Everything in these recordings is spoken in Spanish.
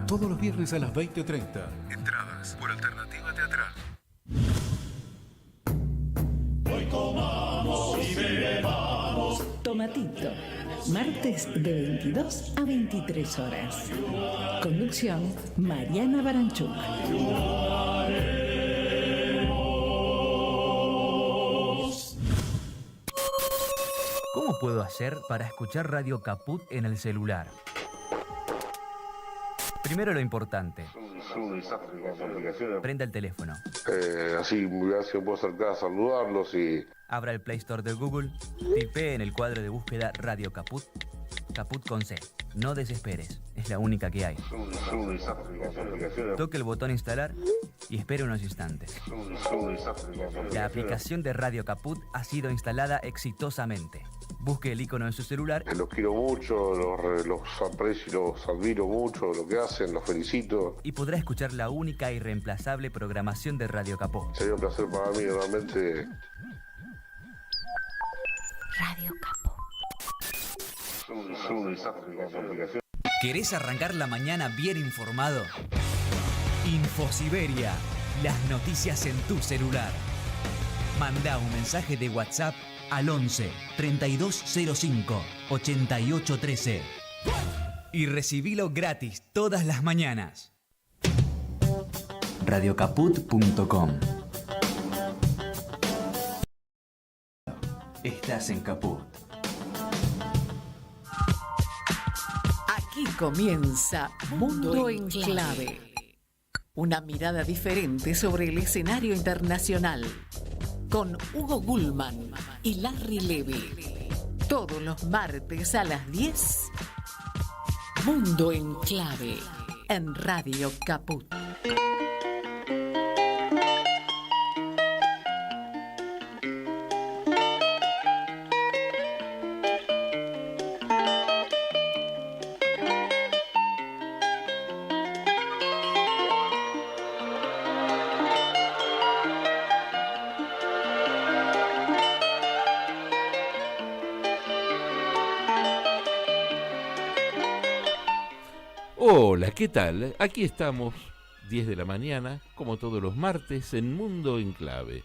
Todos los viernes a las 20:30. Entradas por Alternativa Teatral. Hoy tomamos y bebamos. Tomatito. Martes de 22 a 23 horas. Conducción Mariana Baranchuk. ¿Cómo puedo hacer para escuchar Radio Caput en el celular? Primero lo importante. Prenda el teléfono. Así me puedo acercar a saludarlos y... Abra el Play Store de Google, tipee en el cuadro de búsqueda Radio Caput, Caput con C. No desesperes, es la única que hay. Toque el botón instalar y espere unos instantes. La aplicación de Radio Caput ha sido instalada exitosamente. Busque el icono en su celular. Los quiero mucho, los aprecio y los admiro mucho, lo que hacen, los felicito. Y podrá escuchar la única y reemplazable programación de Radio Caput. Sería un placer para mí, realmente. Radio Caput. ¿Querés arrancar la mañana bien informado? Infosiberia, las noticias en tu celular. Manda un mensaje de WhatsApp al 11 3205 8813 y recibilo gratis todas las mañanas. Radiocaput.com. Estás en Caput. Aquí comienza Mundo en Clave. Una mirada diferente sobre el escenario internacional. Con Hugo Gulman y Larry Levy. Todos los martes a las 10. Mundo en Clave. En Radio Caput. Hola, ¿qué tal? Aquí estamos, 10 de la mañana, como todos los martes, en Mundo en Clave.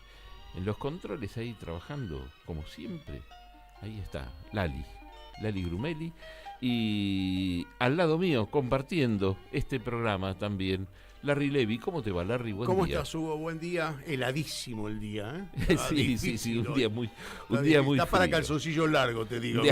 En los controles ahí trabajando, como siempre, ahí está Lali Grumeli. Y al lado mío, compartiendo este programa también, Larry Levy. ¿Cómo te va, Larry? Buen día. ¿Cómo estás, Hugo? Buen día. Heladísimo el día, ¿eh? Sí, un día muy frío. Está para calzoncillo largo, te digo.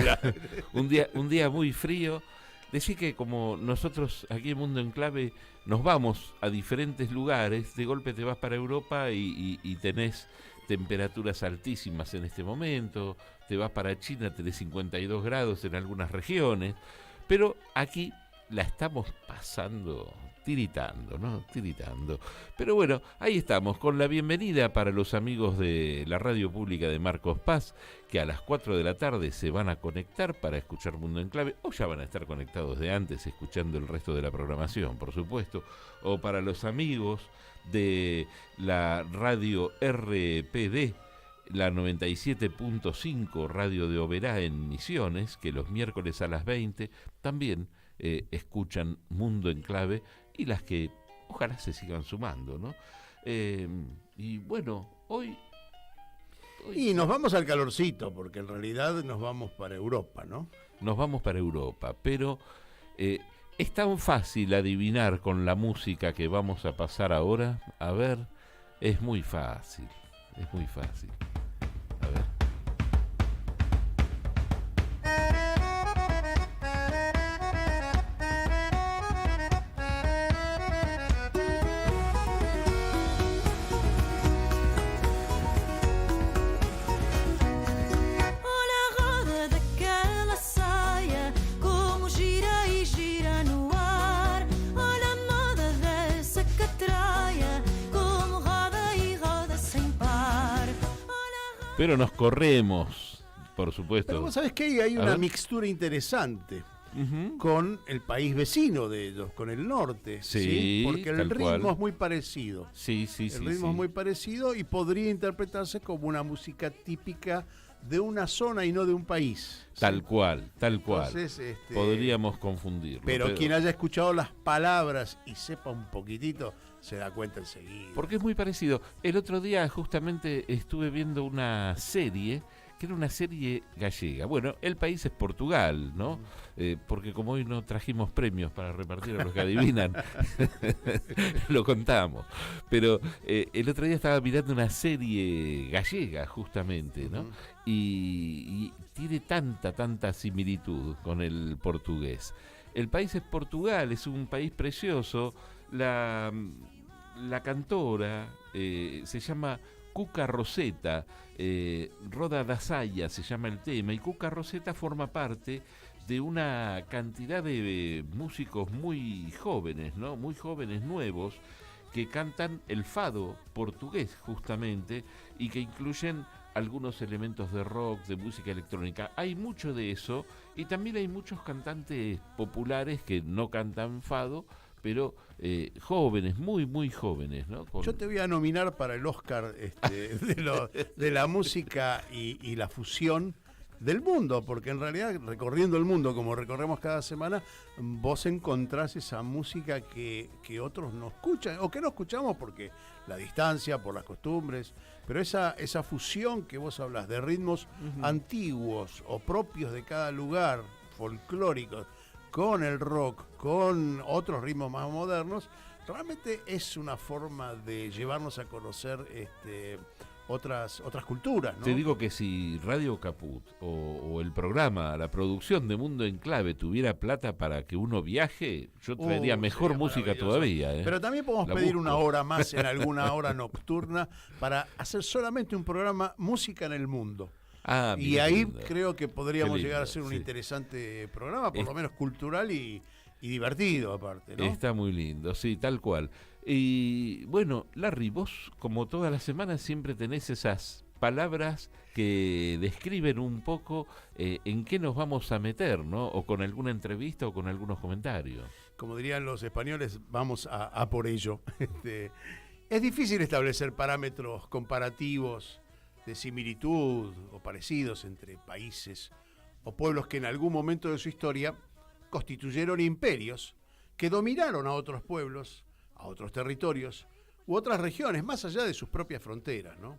Un día muy frío. Decir que como nosotros aquí en Mundo en Clave nos vamos a diferentes lugares, de golpe te vas para Europa y tenés temperaturas altísimas en este momento, te vas para China, tenés 52 grados en algunas regiones, pero aquí la estamos pasando tiritando, ¿no? Tiritando. Pero bueno, ahí estamos, con la bienvenida para los amigos de la radio pública de Marcos Paz, que a las 4 de la tarde se van a conectar para escuchar Mundo en Clave, o ya van a estar conectados de antes, escuchando el resto de la programación, por supuesto, o para los amigos de la radio RPD, la 97.5 Radio de Oberá en Misiones, que los miércoles a las 20 también escuchan Mundo en Clave, y las que ojalá se sigan sumando, ¿no? Y bueno, hoy... Y nos vamos al calorcito, porque en realidad nos vamos para Europa, ¿no? Nos vamos para Europa, pero es tan fácil adivinar con la música que vamos a pasar ahora. A ver, es muy fácil, es muy fácil. A ver. Pero nos corremos, por supuesto. Pero vos sabés que hay una mixtura interesante con el país vecino de ellos, con el norte. Sí, porque el ritmo es muy parecido. Sí. El ritmo es muy parecido y podría interpretarse como una música típica de una zona y no de un país. Tal cual. Entonces, podríamos confundirlo. Pero quien haya escuchado las palabras y sepa un poquitito, se da cuenta enseguida. Porque es muy parecido. El otro día justamente estuve viendo una serie, que era una serie gallega. Bueno, el país es Portugal, ¿no? Porque como hoy no trajimos premios para repartir a los que adivinan, lo contamos. Pero el otro día estaba mirando una serie gallega, justamente, ¿no? Y tiene tanta similitud con el portugués. El país es Portugal, es un país precioso. La cantora se llama Cuca Roseta, Roda da Saia se llama el tema, y Cuca Roseta forma parte de una cantidad de músicos muy jóvenes, ¿no? Muy jóvenes, nuevos, que cantan el fado portugués justamente, y que incluyen algunos elementos de rock, de música electrónica. Hay mucho de eso, y también hay muchos cantantes populares que no cantan fado, pero jóvenes, muy jóvenes, ¿no? Yo te voy a nominar para el Oscar de la música y la fusión del mundo, porque en realidad, recorriendo el mundo como recorremos cada semana, vos encontrás esa música que otros no escuchan, o que no escuchamos porque la distancia, por las costumbres, pero esa fusión que vos hablas de ritmos antiguos o propios de cada lugar, folclóricos, con el rock, con otros ritmos más modernos, realmente es una forma de llevarnos a conocer otras culturas, ¿no? Te digo que si Radio Caput o el programa, la producción de Mundo en Clave tuviera plata para que uno viaje, yo traería mejor música todavía. Pero también podemos pedir una hora más en alguna hora nocturna para hacer solamente un programa Música en el Mundo. Y ahí creo que podríamos llegar a ser un interesante programa, por lo menos cultural y divertido aparte, ¿no? Está muy lindo, sí, tal cual. Y bueno, Larry, vos como todas las semanas siempre tenés esas palabras que describen un poco en qué nos vamos a meter, ¿no? O con alguna entrevista o con algunos comentarios. Como dirían los españoles, vamos a por ello. Es difícil establecer parámetros comparativos de similitud o parecidos entre países o pueblos que en algún momento de su historia constituyeron imperios que dominaron a otros pueblos, a otros territorios u otras regiones más allá de sus propias fronteras, ¿no?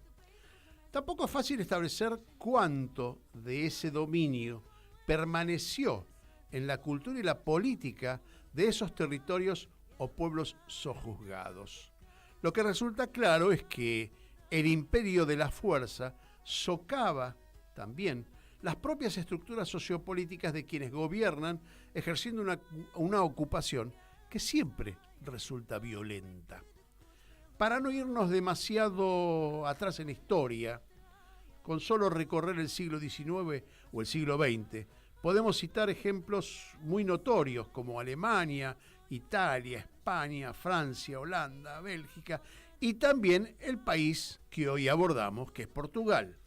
Tampoco es fácil establecer cuánto de ese dominio permaneció en la cultura y la política de esos territorios o pueblos sojuzgados. Lo que resulta claro es que el imperio de la fuerza socava también las propias estructuras sociopolíticas de quienes gobiernan, ejerciendo una ocupación que siempre resulta violenta. Para no irnos demasiado atrás en la historia, con solo recorrer el siglo XIX o el siglo XX, podemos citar ejemplos muy notorios como Alemania, Italia, España, Francia, Holanda, Bélgica y también el país que hoy abordamos, que es Portugal,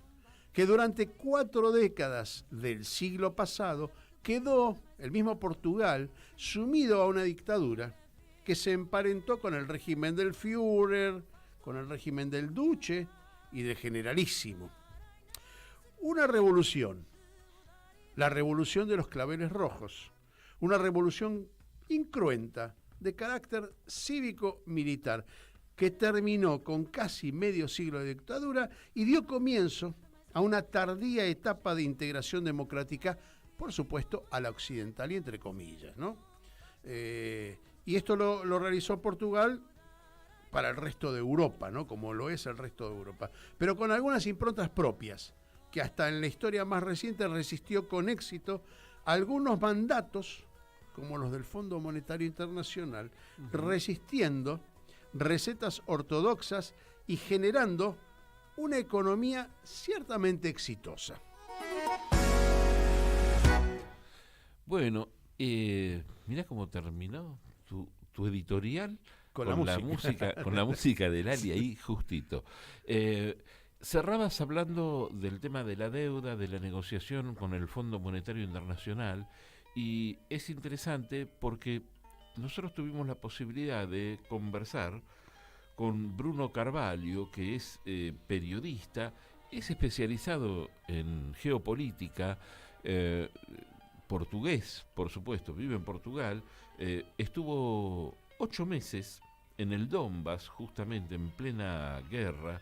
que durante 4 décadas del siglo pasado quedó, el mismo Portugal, sumido a una dictadura que se emparentó con el régimen del Führer, con el régimen del Duce y del Generalísimo. Una revolución, la revolución de los claveles rojos, una revolución incruenta de carácter cívico-militar que terminó con casi medio siglo de dictadura y dio comienzo a una tardía etapa de integración democrática, por supuesto, a la occidental y entre comillas, ¿no? Y esto lo realizó Portugal para el resto de Europa, ¿no? Como lo es el resto de Europa, pero con algunas improntas propias, que hasta en la historia más reciente resistió con éxito algunos mandatos, como los del Fondo Monetario Internacional, resistiendo recetas ortodoxas y generando una economía ciertamente exitosa. Bueno, mirá cómo terminó tu editorial con la música de Lali ahí justito. Cerrabas hablando del tema de la deuda, de la negociación con el Fondo Monetario Internacional, y es interesante porque nosotros tuvimos la posibilidad de conversar con Bruno Carvalho, que es periodista es especializado en geopolítica, portugués, por supuesto, vive en Portugal, estuvo 8 meses en el Donbass, justamente en plena guerra,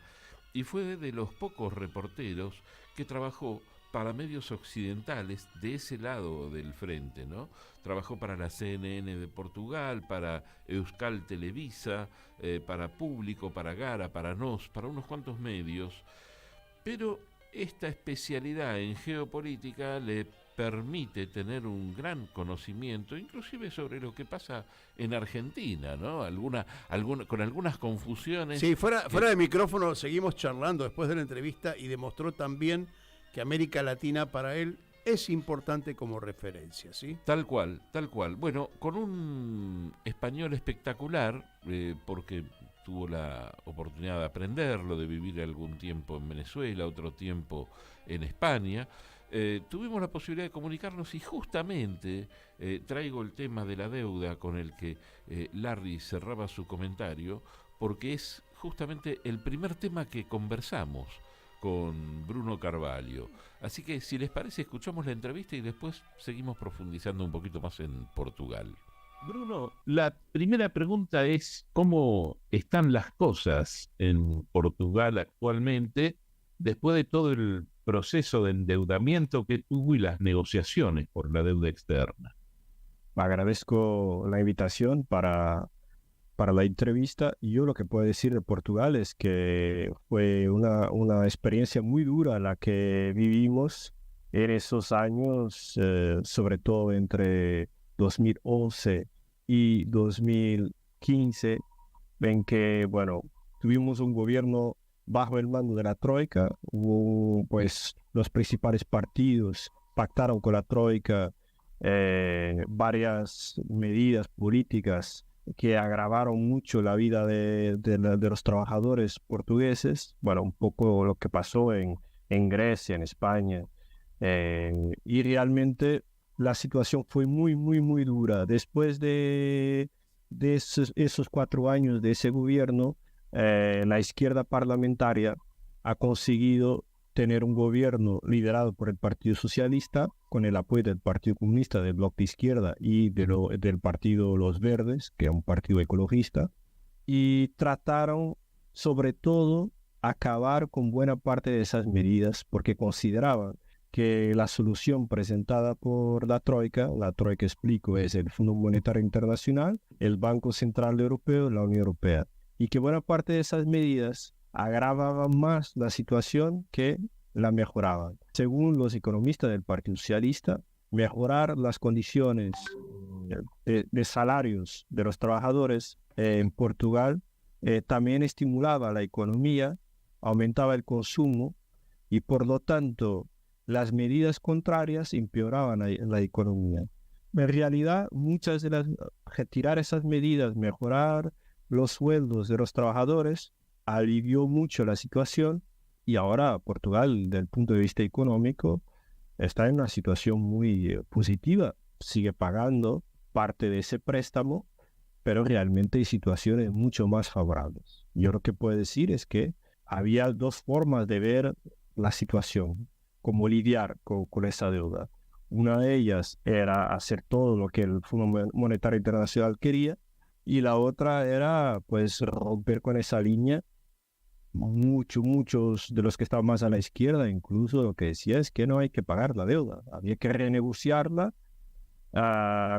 y fue de los pocos reporteros que trabajó para medios occidentales de ese lado del frente, ¿no? Trabajó para la CNN de Portugal, para Euskal Televisa, para Público, para Gara, para NOS, para unos cuantos medios, pero esta especialidad en geopolítica le permite tener un gran conocimiento, inclusive sobre lo que pasa en Argentina, ¿no? Con algunas confusiones. Sí, fuera de micrófono seguimos charlando después de la entrevista y demostró también que América Latina para él es importante como referencia, ¿sí? Tal cual, tal cual. Bueno, con un español espectacular, porque tuvo la oportunidad de aprenderlo, de vivir algún tiempo en Venezuela, otro tiempo en España. Tuvimos la posibilidad de comunicarnos y justamente traigo el tema de la deuda con el que Larry cerraba su comentario, porque es justamente el primer tema que conversamos con Bruno Carvalho. Así que si les parece, escuchamos la entrevista y después seguimos profundizando un poquito más en Portugal. Bruno, la primera pregunta es ¿cómo están las cosas en Portugal actualmente después de todo el proceso de endeudamiento que tuvo y las negociaciones por la deuda externa? Agradezco la invitación para la entrevista. Yo lo que puedo decir de Portugal es que fue una experiencia muy dura la que vivimos en esos años, sobre todo entre 2011 y 2015, en que, bueno, tuvimos un gobierno bajo el mando de la Troika. Pues los principales partidos pactaron con la Troika varias medidas políticas que agravaron mucho la vida de los trabajadores portugueses. Bueno, un poco lo que pasó en Grecia, en España. Y realmente la situación fue muy, muy, muy dura. Después de esos 4 años de ese gobierno, la izquierda parlamentaria ha conseguido tener un gobierno liderado por el Partido Socialista, con el apoyo del Partido Comunista, del Bloc de Izquierda y del Partido Los Verdes, que es un partido ecologista, y trataron sobre todo acabar con buena parte de esas medidas porque consideraban que la solución presentada por la Troika explico, es el Fondo Monetario Internacional, el Banco Central Europeo, la Unión Europea, y que buena parte de esas medidas agravaban más la situación que la mejoraban. Según los economistas del Partido Socialista, mejorar las condiciones de salarios de los trabajadores en Portugal también estimulaba la economía, aumentaba el consumo y por lo tanto las medidas contrarias empeoraban la economía. En realidad, muchas de las retirar esas medidas, mejorar los sueldos de los trabajadores, alivió mucho la situación y ahora Portugal, desde el punto de vista económico, está en una situación muy positiva. Sigue pagando parte de ese préstamo, pero realmente hay situaciones mucho más favorables. Yo lo que puedo decir es que había 2 formas de ver la situación, cómo lidiar con esa deuda. Una de ellas era hacer todo lo que el Fondo Monetario Internacional quería y la otra era pues romper con esa línea. Muchos de los que estaban más a la izquierda incluso lo que decía es que no hay que pagar la deuda, había que renegociarla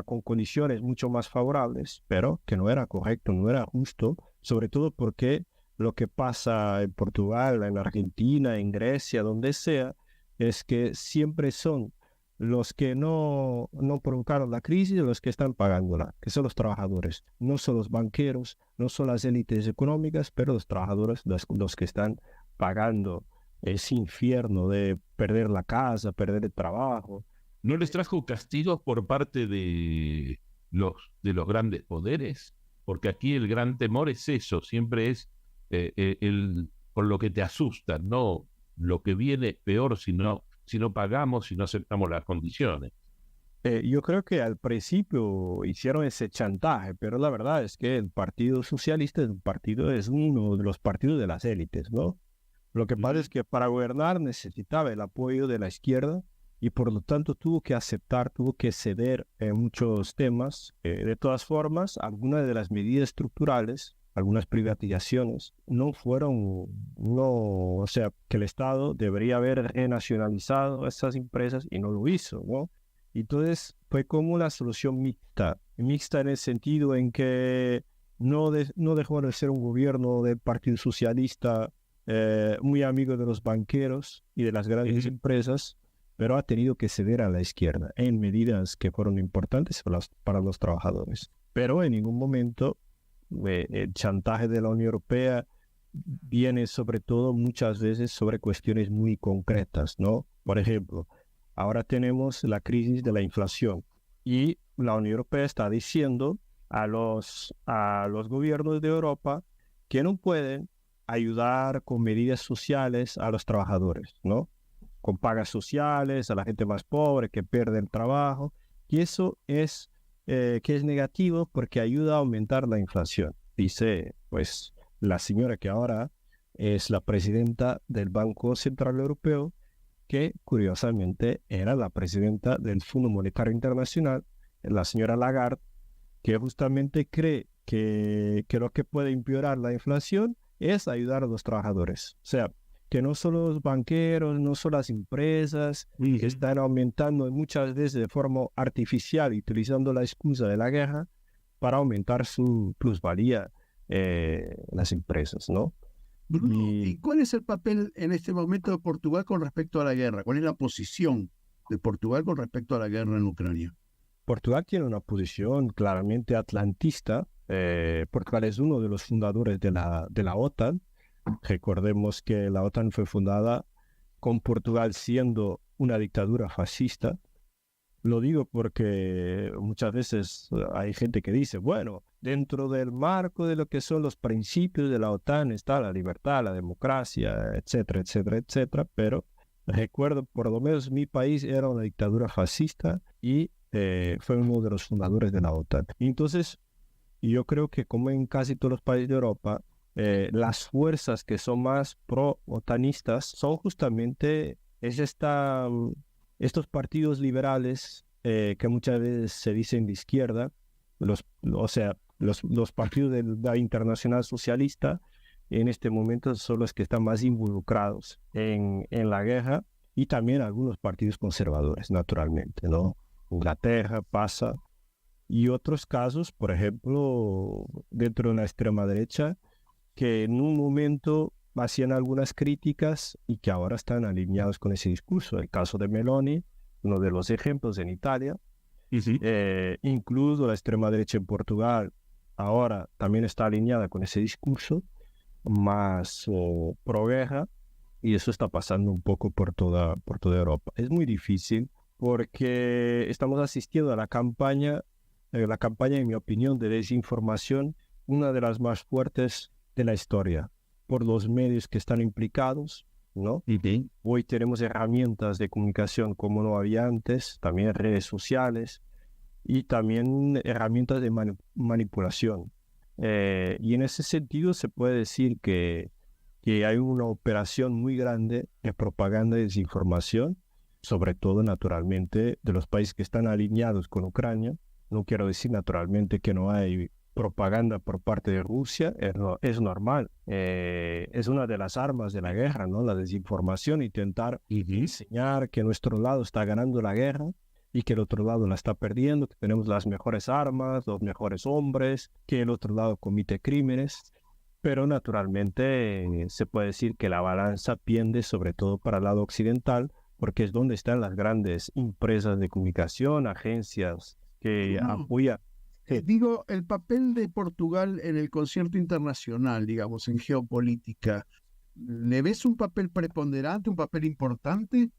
con condiciones mucho más favorables, pero que no era correcto, no era justo, sobre todo porque lo que pasa en Portugal, en Argentina, en Grecia, donde sea, es que siempre son los que no provocaron la crisis los que están pagándola, que son los trabajadores, no son los banqueros, no son las élites económicas, pero los trabajadores los que están pagando ese infierno de perder la casa, perder el trabajo. ¿No les trajo castigos por parte de los grandes poderes? Porque aquí el gran temor es eso, siempre es por lo que te asusta, no lo que viene es peor si no pagamos, si no aceptamos las condiciones. Yo creo que al principio hicieron ese chantaje, pero la verdad es que el Partido Socialista es uno de los partidos de las élites, ¿no? Lo que pasa es que para gobernar necesitaba el apoyo de la izquierda y por lo tanto tuvo que ceder en muchos temas. De todas formas, algunas de las medidas estructurales, algunas privatizaciones, o sea, que el Estado debería haber renacionalizado esas empresas y no lo hizo, ¿no? Entonces fue como una solución mixta en el sentido en que no dejó de ser un gobierno del Partido Socialista muy amigo de los banqueros y de las grandes empresas, pero ha tenido que ceder a la izquierda en medidas que fueron importantes para los trabajadores. Pero en ningún momento el chantaje de la Unión Europea viene sobre todo muchas veces sobre cuestiones muy concretas, ¿no? Por ejemplo, ahora tenemos la crisis de la inflación y la Unión Europea está diciendo a los gobiernos de Europa que no pueden ayudar con medidas sociales a los trabajadores, ¿no? Con pagas sociales a la gente más pobre que pierde el trabajo. Y eso es que es negativo porque ayuda a aumentar la inflación. Dice, pues, la señora que ahora es la presidenta del Banco Central Europeo, que curiosamente era la presidenta del Fondo Monetario Internacional, la señora Lagarde, que justamente cree que lo que puede empeorar la inflación es ayudar a los trabajadores. O sea, que no solo los banqueros, no solo las empresas, que están aumentando muchas veces de forma artificial, utilizando la excusa de la guerra para aumentar su plusvalía las empresas, ¿no? Bruno, ¿y cuál es el papel en este momento de Portugal con respecto a la guerra? ¿Cuál es la posición de Portugal con respecto a la guerra en Ucrania? Portugal tiene una posición claramente atlantista. Portugal es uno de los fundadores de la OTAN. Recordemos que la OTAN fue fundada con Portugal siendo una dictadura fascista. Lo digo porque muchas veces hay gente que dice, bueno, dentro del marco de lo que son los principios de la OTAN está la libertad, la democracia, etcétera, etcétera, etcétera. Pero recuerdo, por lo menos mi país era una dictadura fascista y fue uno de los fundadores de la OTAN. Entonces, yo creo que como en casi todos los países de Europa, las fuerzas que son más pro-otanistas son justamente estos partidos liberales que muchas veces se dicen de izquierda, los partidos de la Internacional Socialista en este momento son los que están más involucrados en la guerra, y también algunos partidos conservadores, naturalmente, ¿no? Inglaterra pasa, y otros casos, por ejemplo, dentro de la extrema derecha, que en un momento hacían algunas críticas y que ahora están alineados con ese discurso. El caso de Meloni, uno de los ejemplos en Italia. Incluso la extrema derecha en Portugal ahora también está alineada con ese discurso más pro-guerra, y eso está pasando un poco por toda Europa. Es muy difícil porque estamos asistiendo a la campaña, en mi opinión, de desinformación, una de las más fuertes de la historia, por los medios que están implicados, ¿no? Hoy tenemos herramientas de comunicación como no había antes, también redes sociales y también herramientas de manipulación. Y en ese sentido se puede decir que hay una operación muy grande de propaganda y desinformación, sobre todo naturalmente de los países que están alineados con Ucrania. No quiero decir naturalmente que no hay propaganda por parte de Rusia, es normal. Es una de las armas de la guerra, ¿no? La desinformación, intentar enseñar que nuestro lado está ganando la guerra y que el otro lado la está perdiendo, que tenemos las mejores armas, los mejores hombres, que el otro lado comete crímenes. Pero naturalmente se puede decir que la balanza pende sobre todo para el lado occidental, porque es donde están las grandes empresas de comunicación, agencias que apoyan. Digo, el papel de Portugal en el concierto internacional, digamos, en geopolítica, ¿le ves un papel preponderante, un papel importante?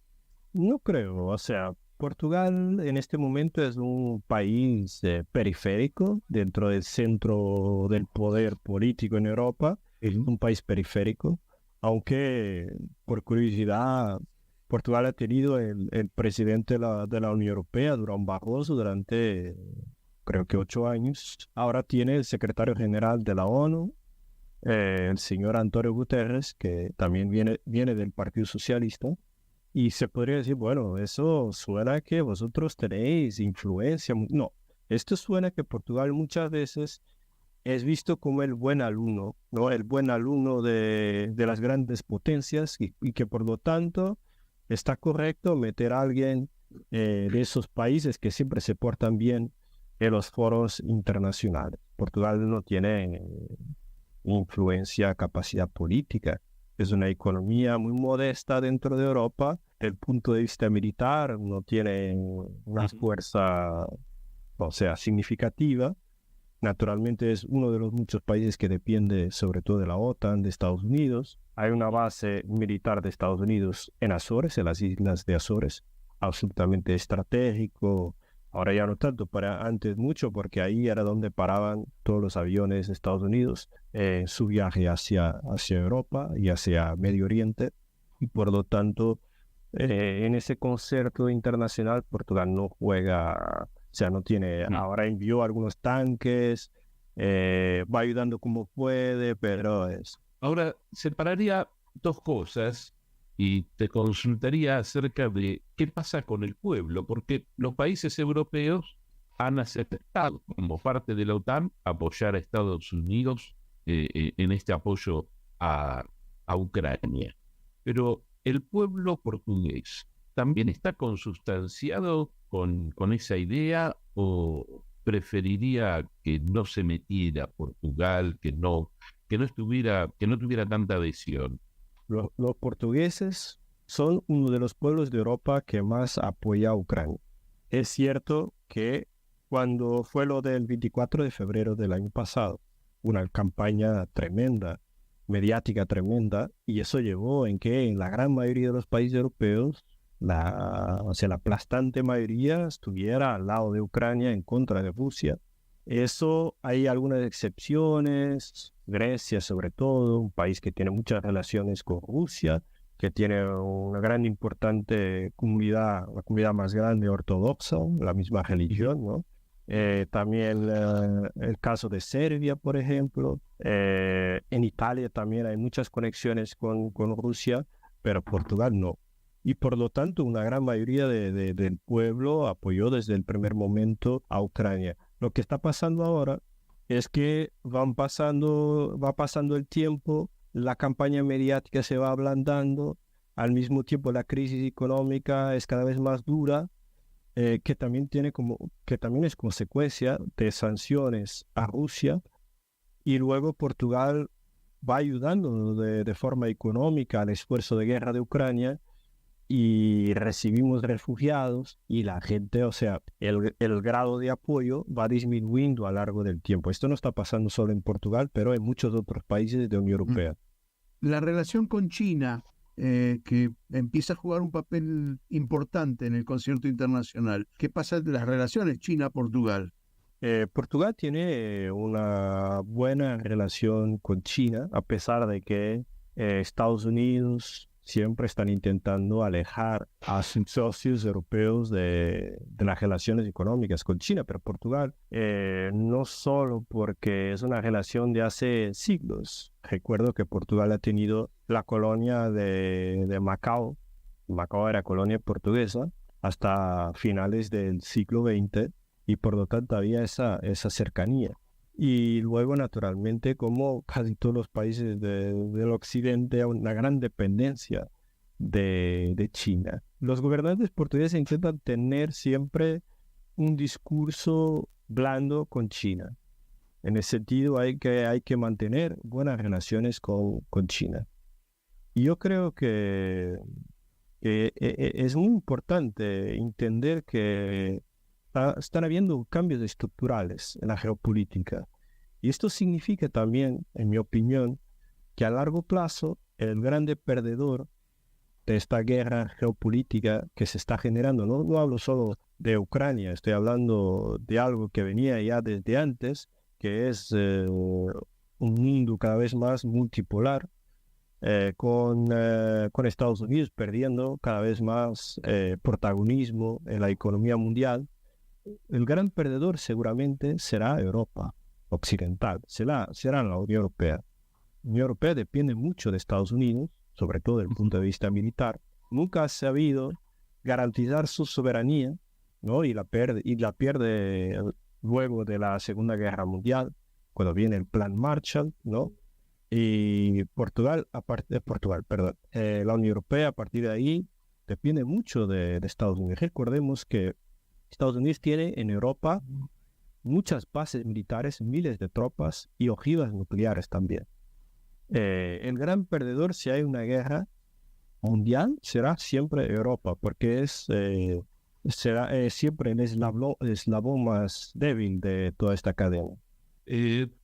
No creo, o sea, Portugal en este momento es un país periférico dentro del centro del poder político en Europa, es un país periférico, aunque por curiosidad Portugal ha tenido el presidente de la Unión Europea, Durão Barroso, durante creo que 8 años. Ahora tiene el secretario general de la ONU, el señor Antonio Guterres, que también viene del Partido Socialista, y se podría decir, bueno, eso suena que vosotros tenéis influencia. No, esto suena que Portugal muchas veces es visto como el buen alumno, ¿no? El buen alumno de las grandes potencias y que por lo tanto está correcto meter a alguien de esos países que siempre se portan bien en los foros internacionales. Portugal no tiene influencia, capacidad política. Es una economía muy modesta dentro de Europa. Desde el punto de vista militar, no tiene una fuerza, o sea, significativa. Naturalmente es uno de los muchos países que depende sobre todo de la OTAN, de Estados Unidos. Hay una base militar de Estados Unidos en Azores, en las islas de Azores, absolutamente estratégico. Ahora ya no tanto, para antes mucho, porque ahí era donde paraban todos los aviones de Estados Unidos en su viaje hacia Europa y hacia Medio Oriente. Y por lo tanto, en ese concierto internacional, Portugal no juega, o sea, no tiene, ahora envió algunos tanques, va ayudando como puede, pero es... Ahora, separaría dos cosas y te consultaría acerca de qué pasa con el pueblo, porque los países europeos han aceptado como parte de la OTAN apoyar a Estados Unidos en este apoyo a Ucrania. Pero el pueblo portugués también está consustanciado con esa idea, o preferiría que no se metiera Portugal, que no tuviera tanta adhesión. Los portugueses son uno de los pueblos de Europa que más apoya a Ucrania. Es cierto que cuando fue lo del 24 de febrero del año pasado, una campaña tremenda, mediática tremenda, y eso llevó en que en la gran mayoría de los países europeos, la aplastante mayoría estuviera al lado de Ucrania en contra de Rusia. Eso hay algunas excepciones, Grecia sobre todo, un país que tiene muchas relaciones con Rusia, que tiene una gran importante comunidad, la comunidad más grande ortodoxa, la misma religión, ¿no? También el caso de Serbia, por ejemplo. En Italia también hay muchas conexiones con Rusia, pero Portugal no. Y por lo tanto, una gran mayoría del pueblo apoyó desde el primer momento a Ucrania. Lo que está pasando ahora es que va pasando el tiempo, la campaña mediática se va ablandando, al mismo tiempo la crisis económica es cada vez más dura, que también es consecuencia de sanciones a Rusia, y luego Portugal va ayudando de forma económica al esfuerzo de guerra de Ucrania, y recibimos refugiados y la gente, o sea, el grado de apoyo va disminuyendo a lo largo del tiempo. Esto no está pasando solo en Portugal, pero en muchos otros países de la Unión Europea. La relación con China, que empieza a jugar un papel importante en el concierto internacional. ¿Qué pasa de las relaciones China-Portugal? Portugal tiene una buena relación con China, a pesar de que Estados Unidos siempre están intentando alejar a sus socios europeos de las relaciones económicas con China, pero Portugal no solo porque es una relación de hace siglos. Recuerdo que Portugal ha tenido la colonia de Macao. Macao era colonia portuguesa hasta finales del siglo XX y por lo tanto había esa cercanía. Y luego, naturalmente, como casi todos los países del occidente, una gran dependencia de China. Los gobernantes portugueses intentan tener siempre un discurso blando con China. En ese sentido, hay que mantener buenas relaciones con China. Y yo creo que es muy importante entender que están habiendo cambios estructurales en la geopolítica. Y esto significa también, en mi opinión, que a largo plazo el grande perdedor de esta guerra geopolítica que se está generando, no hablo solo de Ucrania, estoy hablando de algo que venía ya desde antes, que es un mundo cada vez más multipolar, con Estados Unidos perdiendo cada vez más protagonismo en la economía mundial. El gran perdedor seguramente será Europa occidental, será la Unión Europea. Unión Europea depende mucho de Estados Unidos, sobre todo desde el punto de vista militar. Nunca ha sabido garantizar su soberanía, ¿no? Y la pierde luego de la Segunda Guerra Mundial, cuando viene el Plan Marshall, ¿no? Y la Unión Europea a partir de ahí depende mucho de Estados Unidos. Recordemos que Estados Unidos tiene en Europa muchas bases militares, miles de tropas y ojivas nucleares también. El gran perdedor, si hay una guerra mundial, será siempre Europa, porque será siempre el eslabón más débil de toda esta cadena.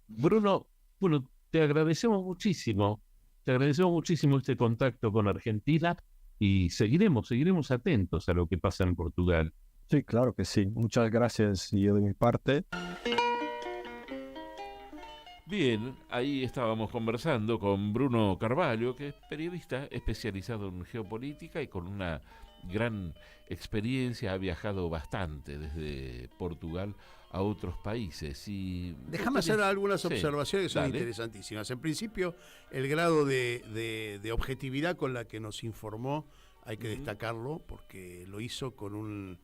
Bruno, bueno, te agradecemos muchísimo este contacto con Argentina y seguiremos atentos a lo que pasa en Portugal. Sí, claro que sí. Muchas gracias yo de mi parte. Bien, ahí estábamos conversando con Bruno Carvalho, que es periodista especializado en geopolítica y con una gran experiencia, ha viajado bastante desde Portugal a otros países. Y déjame hacer algunas observaciones que son interesantísimas. En principio, el grado de objetividad con la que nos informó hay que destacarlo, porque lo hizo con un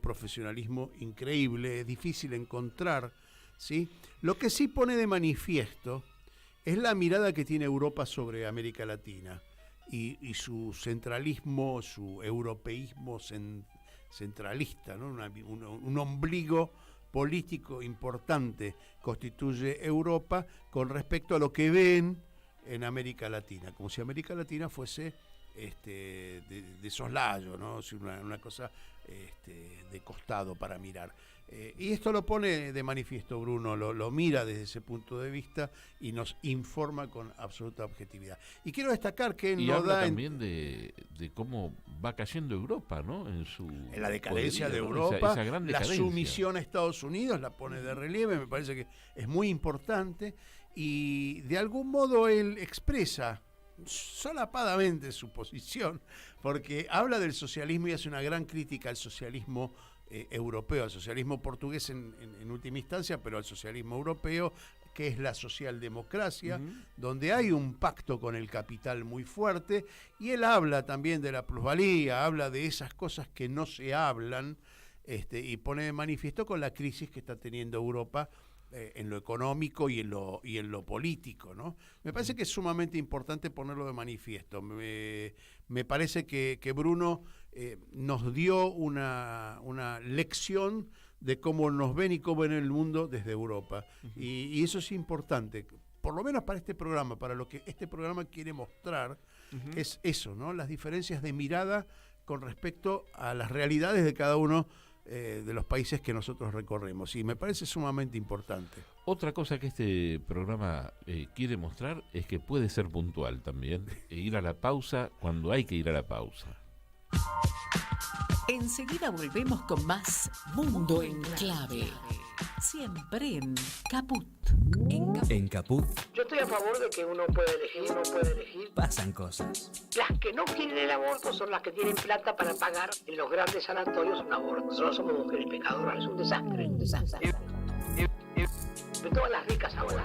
profesionalismo increíble. Es difícil encontrar, ¿sí? Lo que sí pone de manifiesto es la mirada que tiene Europa sobre América Latina y su centralismo, su europeísmo centralista, ¿no? Un ombligo político importante constituye Europa con respecto a lo que ven en América Latina, como si América Latina fuese de soslayo, ¿no? Una cosa de costado para mirar. Y esto lo pone de manifiesto Bruno, lo mira desde ese punto de vista y nos informa con absoluta objetividad. Y quiero destacar que y habla también de cómo va cayendo Europa, ¿no? En la decadencia de ¿no? Europa, esa gran la decadencia. sumisión a Estados Unidos la pone de relieve, me parece que es muy importante y de algún modo él expresa solapadamente su posición, porque habla del socialismo y hace una gran crítica al socialismo europeo, al socialismo portugués en última instancia, pero al socialismo europeo, que es la socialdemocracia, donde hay un pacto con el capital muy fuerte, y él habla también de la plusvalía, habla de esas cosas que no se hablan, y pone de manifiesto con la crisis que está teniendo Europa en lo económico y en lo político, ¿no? Me parece que es sumamente importante ponerlo de manifiesto. Me parece que Bruno nos dio una lección de cómo nos ven y cómo ven el mundo desde Europa. Y eso es importante, por lo menos para este programa, para lo que este programa quiere mostrar, es eso, ¿no? Las diferencias de mirada con respecto a las realidades de cada uno de los países que nosotros recorremos, y me parece sumamente importante. Otra cosa que este programa quiere mostrar es que puede ser puntual también, e ir a la pausa cuando hay que ir a la pausa. Enseguida volvemos con más Mundo en Clave. Siempre en Caput. En Caput Yo estoy a favor de que uno puede elegir. pasan cosas. Las que no quieren el aborto son las que tienen plata para pagar en los grandes sanatorios un aborto. Nosotros somos mujeres pecadoras, es un desastre. De todas las ricas abortan.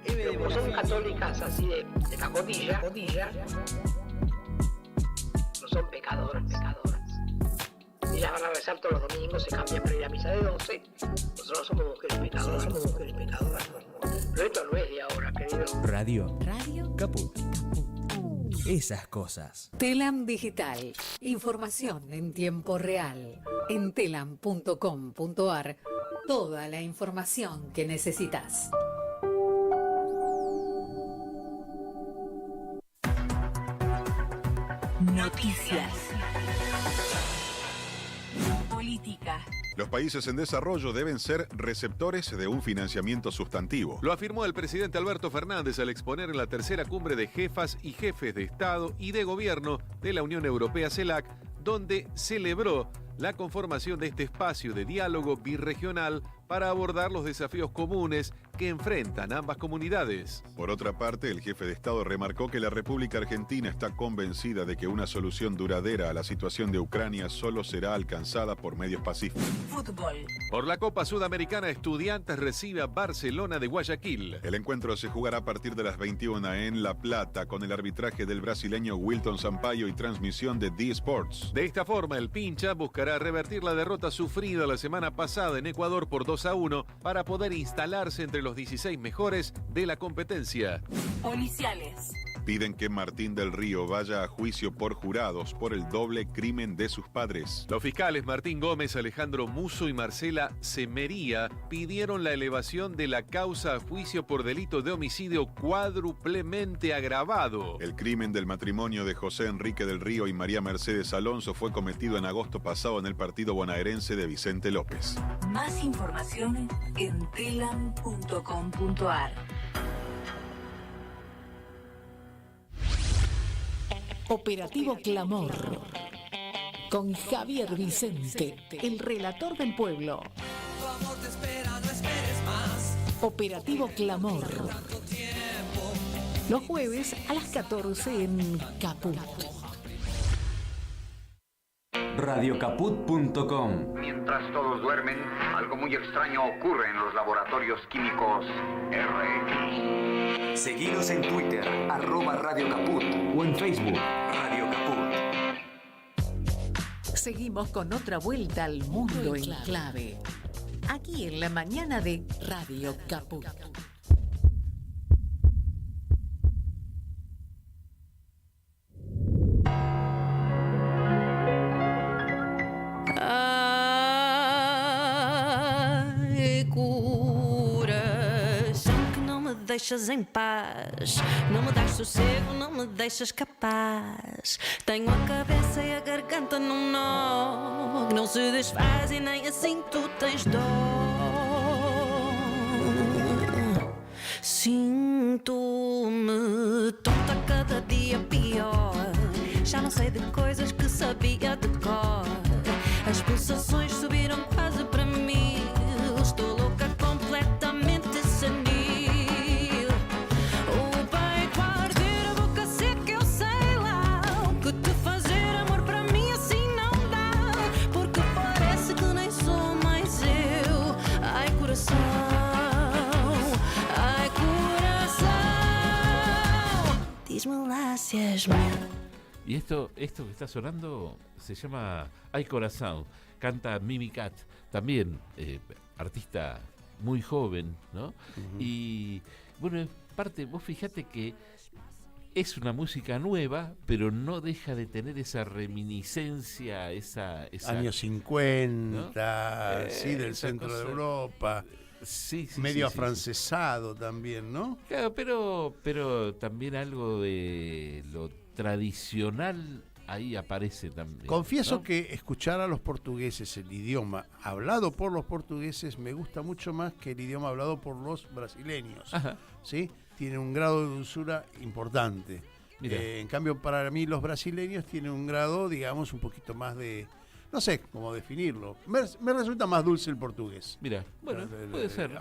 Pero como son católicas así de pacotilla, no son pecadoras. Y las van a rezar todos los domingos, se cambian para ir a misa de 12. Nosotros somos mujeres pecadoras. Pero esto no es de ahora, querido. Radio Caput. Esas cosas. Telam Digital. Información en tiempo real. En telam.com.ar. Toda la información que necesitas. Noticias. Política. Los países en desarrollo deben ser receptores de un financiamiento sustantivo. Lo afirmó el presidente Alberto Fernández al exponer en la tercera cumbre de jefas y jefes de Estado y de Gobierno de la Unión Europea, CELAC, donde celebró la conformación de este espacio de diálogo birregional para abordar los desafíos comunes que enfrentan ambas comunidades. Por otra parte, el jefe de Estado remarcó que la República Argentina está convencida de que una solución duradera a la situación de Ucrania solo será alcanzada por medios pacíficos. Fútbol. Por la Copa Sudamericana, Estudiantes recibe a Barcelona de Guayaquil. El encuentro se jugará a partir de las 21 en La Plata, con el arbitraje del brasileño Wilton Sampaio y transmisión de D-Sports. De esta forma, el Pincha buscará revertir la derrota sufrida la semana pasada en Ecuador por 2-1 para poder instalarse entre los 16 mejores de la competencia. Policiales. Piden que Martín del Río vaya a juicio por jurados por el doble crimen de sus padres. Los fiscales Martín Gómez, Alejandro Musso y Marcela Semería pidieron la elevación de la causa a juicio por delito de homicidio cuádruplemente agravado. El crimen del matrimonio de José Enrique del Río y María Mercedes Alonso fue cometido en agosto pasado en el partido bonaerense de Vicente López. Más información en telam.com.ar. Operativo Clamor. Con Javier Vicente, el relator del pueblo. Operativo Clamor. Los jueves a las 14 en Caput. Radiocaput.com. Mientras todos duermen, algo muy extraño ocurre en los laboratorios químicos RX. Seguinos en Twitter, @Radio Caput, o en Facebook, Radio Caput. Seguimos con otra vuelta al mundo en clave. Aquí en la mañana de Radio Caput. Ai, coração que não me deixas em paz, não me dás sossego, não me deixas capaz. Tenho a cabeça e a garganta num nó que não se desfaz e nem assim tu tens dó. Sinto-me tonta cada dia pior. Já não sei de coisas que sabia de cor. As pulsações subiram quase para mim. Estou louca, completamente senil. O peito a arder, a boca seca, eu sei lá o que te fazer, amor, para mim assim não dá. Porque parece que nem sou mais eu. Ai, coração, ai, coração, diz-me lá se és meu. Y esto que está sonando se llama Ay Corazón, canta Mimi Cat, también artista muy joven, ¿no? Uh-huh. Y bueno, parte, vos fíjate que es una música nueva, pero no deja de tener esa reminiscencia, esa años 50, ¿no? Sí, del centro de Europa. Sí, medio afrancesado también, ¿no? Claro, pero también algo de lo tradicional ahí aparece también. Confieso, ¿no?, que escuchar a los portugueses, el idioma hablado por los portugueses, me gusta mucho más que el idioma hablado por los brasileños. Ajá. ¿Sí? Tiene un grado de dulzura importante. En cambio, para mí los brasileños tienen un grado, digamos, un poquito más de... No sé cómo definirlo. Me resulta más dulce el portugués. Mira, bueno, puede ser.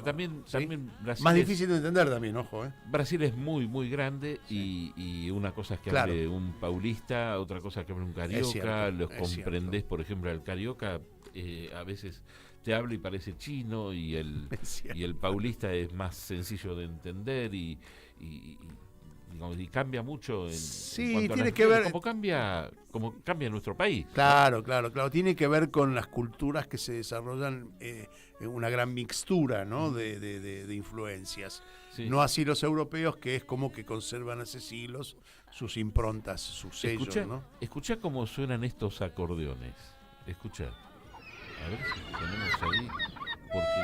También, ¿sí? También Brasil más difícil de entender también, ojo. Brasil es muy, muy grande, sí. y una cosa es que hable un paulista, otra cosa es que hable un carioca. Los comprendés, por ejemplo, al carioca a veces te habla y parece chino, y el paulista es más sencillo de entender y cambia mucho en cuanto tiene a que ver como cambia nuestro país. Claro, tiene que ver con las culturas que se desarrollan en una gran mixtura, ¿no? de influencias. Sí. No así los europeos, que es como que conservan hace siglos sus improntas, sus sellos, ¿no? Escuchá cómo suenan estos acordeones. Escuchá. A ver si tenemos ahí, porque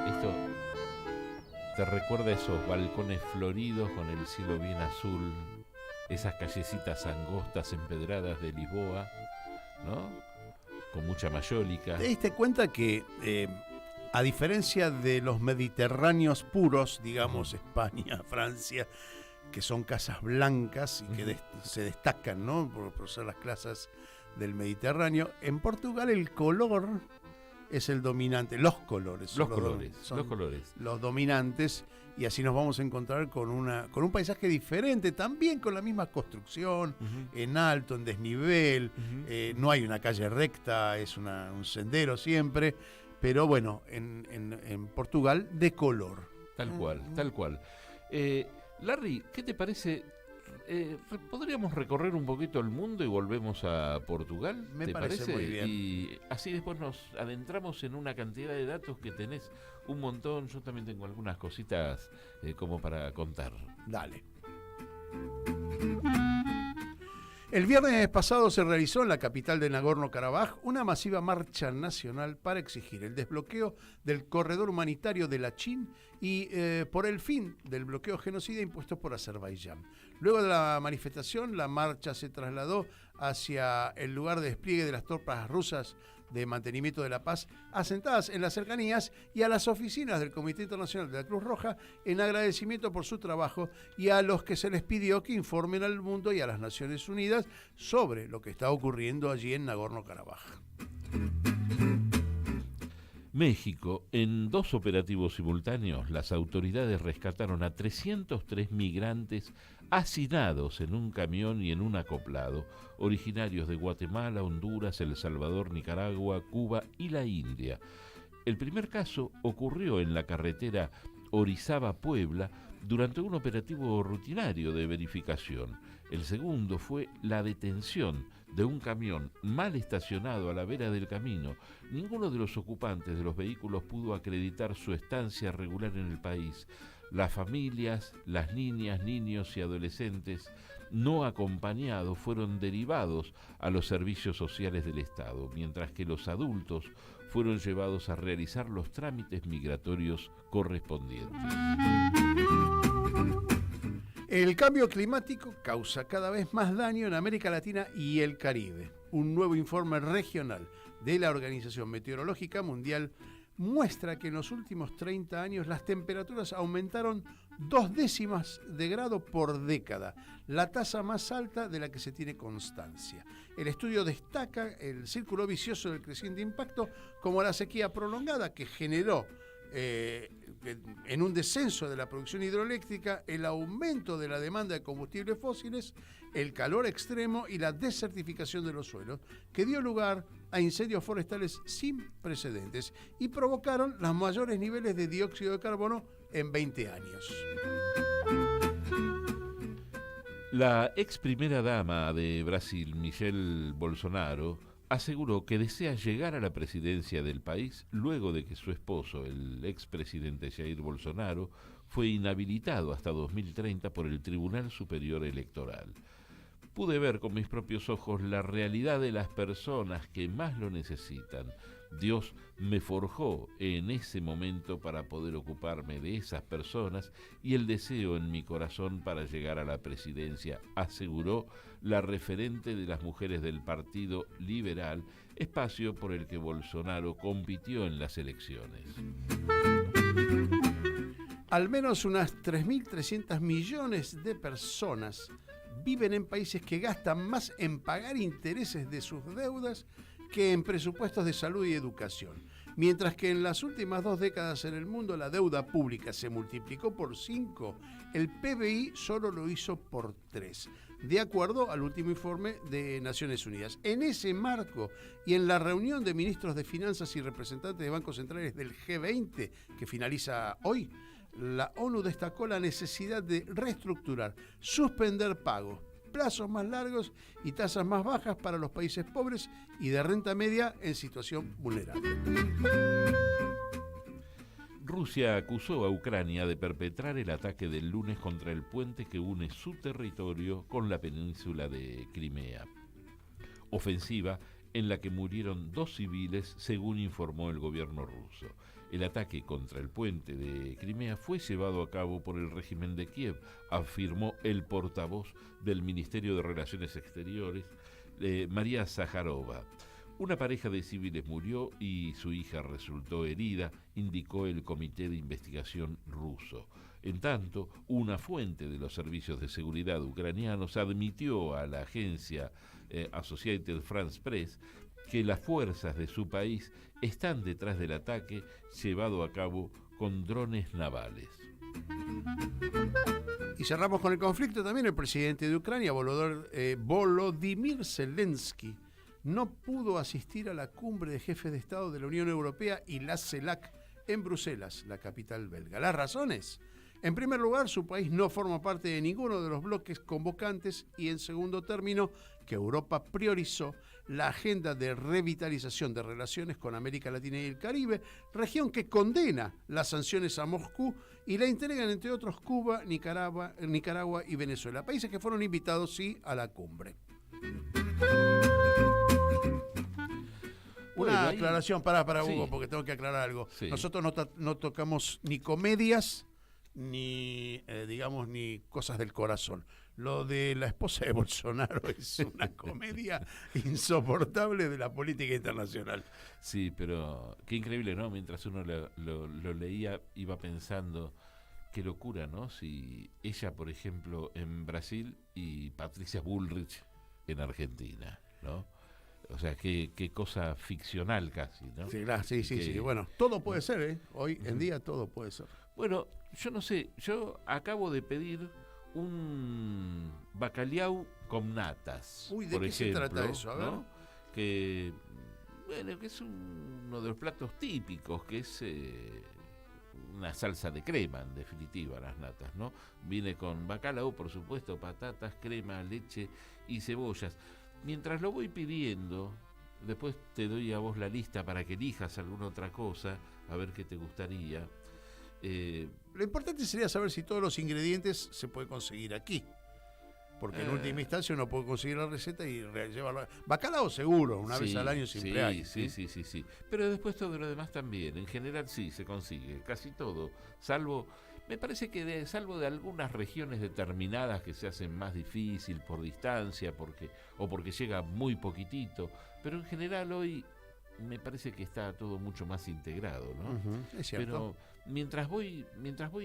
esto te recuerda esos balcones floridos con el cielo bien azul, esas callecitas angostas empedradas de Lisboa, ¿no? Con mucha mayólica. ¿Te diste cuenta que, a diferencia de los mediterráneos puros, digamos, España, Francia, que son casas blancas y que se destacan, ¿no? por ser las casas del Mediterráneo. En Portugal el color es el dominante, los colores son los dominantes, y así nos vamos a encontrar con un paisaje diferente, también con la misma construcción, en alto, en desnivel, no hay una calle recta, es un sendero siempre, pero bueno, en Portugal de color. Tal cual. Larry, ¿qué te parece? ¿Podríamos recorrer un poquito el mundo y volvemos a Portugal? Me parece muy bien. Y así después nos adentramos en una cantidad de datos que tenés un montón. Yo también tengo algunas cositas como para contar. Dale. El viernes pasado se realizó en la capital de Nagorno-Karabaj una masiva marcha nacional para exigir el desbloqueo del corredor humanitario de Lachin y por el fin del bloqueo genocida impuesto por Azerbaiyán. Luego de la manifestación, la marcha se trasladó hacia el lugar de despliegue de las tropas rusas de mantenimiento de la paz, asentadas en las cercanías, y a las oficinas del Comité Internacional de la Cruz Roja en agradecimiento por su trabajo, y a los que se les pidió que informen al mundo y a las Naciones Unidas sobre lo que está ocurriendo allí en Nagorno-Karabaj. México, en 2 operativos simultáneos, las autoridades rescataron a 303 migrantes hacinados en un camión y en un acoplado, originarios de Guatemala, Honduras, El Salvador, Nicaragua, Cuba y la India. El primer caso ocurrió en la carretera Orizaba-Puebla durante un operativo rutinario de verificación. El segundo fue la detención de un camión mal estacionado a la vera del camino. Ninguno de los ocupantes de los vehículos pudo acreditar su estancia regular en el país. Las familias, las niñas, niños y adolescentes no acompañados fueron derivados a los servicios sociales del Estado, mientras que los adultos fueron llevados a realizar los trámites migratorios correspondientes. El cambio climático causa cada vez más daño en América Latina y el Caribe. Un nuevo informe regional de la Organización Meteorológica Mundial muestra que en los últimos 30 años las temperaturas aumentaron 0,2 de grado por década, la tasa más alta de la que se tiene constancia. El estudio destaca el círculo vicioso del creciente impacto, como la sequía prolongada que generó en un descenso de la producción hidroeléctrica, el aumento de la demanda de combustibles fósiles, el calor extremo y la desertificación de los suelos, que dio lugar a incendios forestales sin precedentes y provocaron los mayores niveles de dióxido de carbono en 20 años. La ex primera dama de Brasil, Michelle Bolsonaro, aseguró que desea llegar a la presidencia del país luego de que su esposo, el expresidente Jair Bolsonaro, fue inhabilitado hasta 2030 por el Tribunal Superior Electoral. Pude ver con mis propios ojos la realidad de las personas que más lo necesitan. Dios me forjó en ese momento para poder ocuparme de esas personas y el deseo en mi corazón para llegar a la presidencia, aseguró la referente de las mujeres del Partido Liberal, espacio por el que Bolsonaro compitió en las elecciones. Al menos unas 3.300 millones de personas viven en países que gastan más en pagar intereses de sus deudas que en presupuestos de salud y educación. Mientras que en las últimas 2 décadas en el mundo la deuda pública se multiplicó por 5, el PBI solo lo hizo por 3, de acuerdo al último informe de Naciones Unidas. En ese marco y en la reunión de ministros de Finanzas y representantes de bancos centrales del G20, que finaliza hoy, la ONU destacó la necesidad de reestructurar, suspender pagos, plazos más largos y tasas más bajas para los países pobres y de renta media en situación vulnerable. Rusia acusó a Ucrania de perpetrar el ataque del lunes contra el puente que une su territorio con la península de Crimea. Ofensiva en la que murieron 2 civiles, según informó el gobierno ruso. El ataque contra el puente de Crimea fue llevado a cabo por el régimen de Kiev, afirmó el portavoz del Ministerio de Relaciones Exteriores, María Zaharova. Una pareja de civiles murió y su hija resultó herida, indicó el Comité de Investigación ruso. En tanto, una fuente de los servicios de seguridad ucranianos admitió a la agencia Associated Press que las fuerzas de su país están detrás del ataque llevado a cabo con drones navales. Y cerramos con el conflicto también. El presidente de Ucrania, Volodymyr Zelensky, no pudo asistir a la cumbre de jefes de Estado de la Unión Europea y la CELAC en Bruselas, la capital belga. ¿Las razones? En primer lugar, su país no forma parte de ninguno de los bloques convocantes y, en segundo término, que Europa priorizó la agenda de revitalización de relaciones con América Latina y el Caribe, región que condena las sanciones a Moscú y la integran, entre otros, Cuba, Nicaragua y Venezuela, países que fueron invitados, sí, a la cumbre. Una aclaración, para Hugo, porque tengo que aclarar algo. Sí. Nosotros no tocamos ni comedias, ni ni cosas del corazón. Lo de la esposa de Bolsonaro es una comedia insoportable de la política internacional. Sí, pero qué increíble, ¿no? Mientras uno lo leía, iba pensando, qué locura, ¿no? Si ella, por ejemplo, en Brasil y Patricia Bullrich en Argentina, ¿no? O sea, qué cosa ficcional casi, ¿no? Sí. Bueno, todo puede ser, ¿eh? Hoy en día todo puede ser. Bueno, yo no sé, yo acabo de pedir un bacalhau con natas. Uy, ¿de por qué ejemplo, se trata eso? A ver. ¿no? Que es uno de los platos típicos, que es una salsa de crema, en definitiva, las natas, ¿no? Viene con bacalhau, por supuesto, patatas, crema, leche y cebollas. Mientras lo voy pidiendo, después te doy a vos la lista para que elijas alguna otra cosa, a ver qué te gustaría. Lo importante sería saber si todos los ingredientes se pueden conseguir aquí. Porque en última instancia uno puede conseguir la receta y llevarla. Bacalao seguro, una vez al año siempre hay. Sí. Pero después todo lo demás también. En general sí se consigue, casi todo. Salvo, me parece que salvo de algunas regiones determinadas que se hacen más difícil por distancia, o porque llega muy poquitito. Pero en general hoy me parece que está todo mucho más integrado, ¿no? Es cierto. Pero mientras voy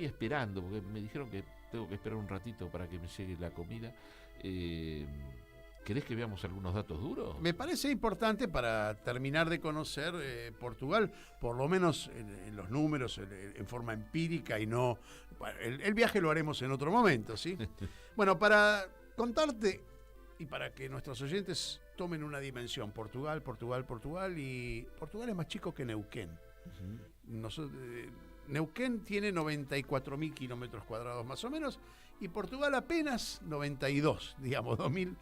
esperando, porque me dijeron que tengo que esperar un ratito para que me llegue la comida, ¿querés que veamos algunos datos duros? Me parece importante para terminar de conocer Portugal, por lo menos en los números, en forma empírica y no... El viaje lo haremos en otro momento, ¿sí? Bueno, para contarte y para que nuestros oyentes tomen una dimensión, Portugal, y Portugal es más chico que Neuquén. Neuquén tiene 94.000 kilómetros cuadrados más o menos, y Portugal apenas 92, digamos, 2.000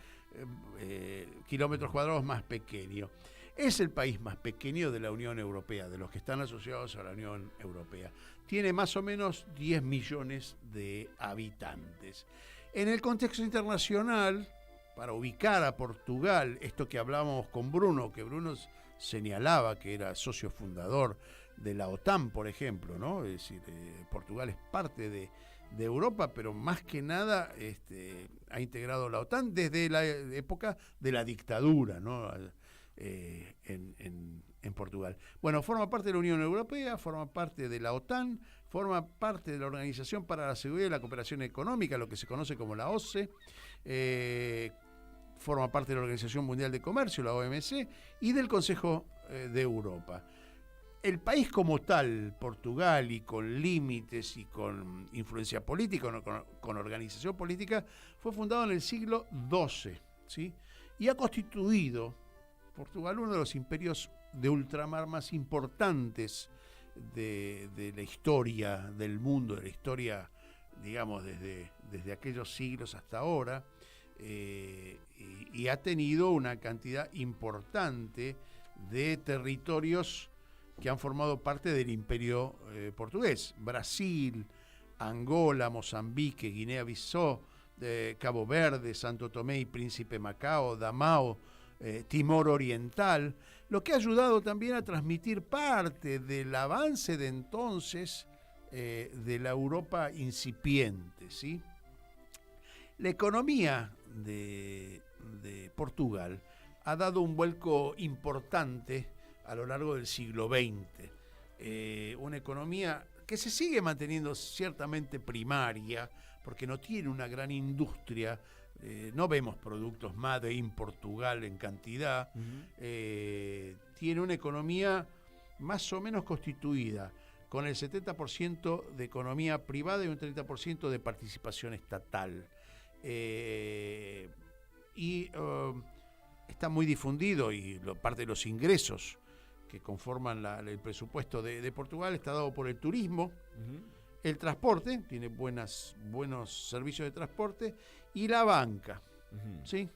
kilómetros cuadrados más pequeño. Es el país más pequeño de la Unión Europea, de los que están asociados a la Unión Europea. Tiene más o menos 10 millones de habitantes. En el contexto internacional, para ubicar a Portugal, esto que hablábamos con Bruno, que Bruno señalaba que era socio fundador de la OTAN, por ejemplo, ¿no? Es decir, Portugal es parte de Europa, pero más que nada ha integrado la OTAN desde la época de la dictadura, ¿no? En Portugal. Bueno, forma parte de la Unión Europea, forma parte de la OTAN, forma parte de la Organización para la Seguridad y la Cooperación Económica, lo que se conoce como la OCE, forma parte de la Organización Mundial de Comercio, la OMC, y del Consejo de Europa. El país como tal, Portugal, y con límites y con influencia política, con organización política, fue fundado en el siglo XII, ¿sí? Y ha constituido Portugal uno de los imperios de ultramar más importantes de la historia del mundo, de la historia, digamos, desde aquellos siglos hasta ahora, y ha tenido una cantidad importante de territorios que han formado parte del imperio portugués. Brasil, Angola, Mozambique, Guinea-Bissau, Cabo Verde, Santo Tomé y Príncipe Macao, Damao, Timor Oriental, lo que ha ayudado también a transmitir parte del avance de entonces de la Europa incipiente, ¿sí? La economía de Portugal ha dado un vuelco importante a lo largo del siglo XX. Una economía que se sigue manteniendo ciertamente primaria, porque no tiene una gran industria. No vemos productos Made in Portugal en cantidad. Tiene una economía más o menos constituida, con el 70% de economía privada y un 30% de participación estatal. Está muy difundido, y parte de los ingresos que conforman el presupuesto de Portugal está dado por el turismo, el transporte, tiene buenos servicios de transporte, y la banca. ¿Sí?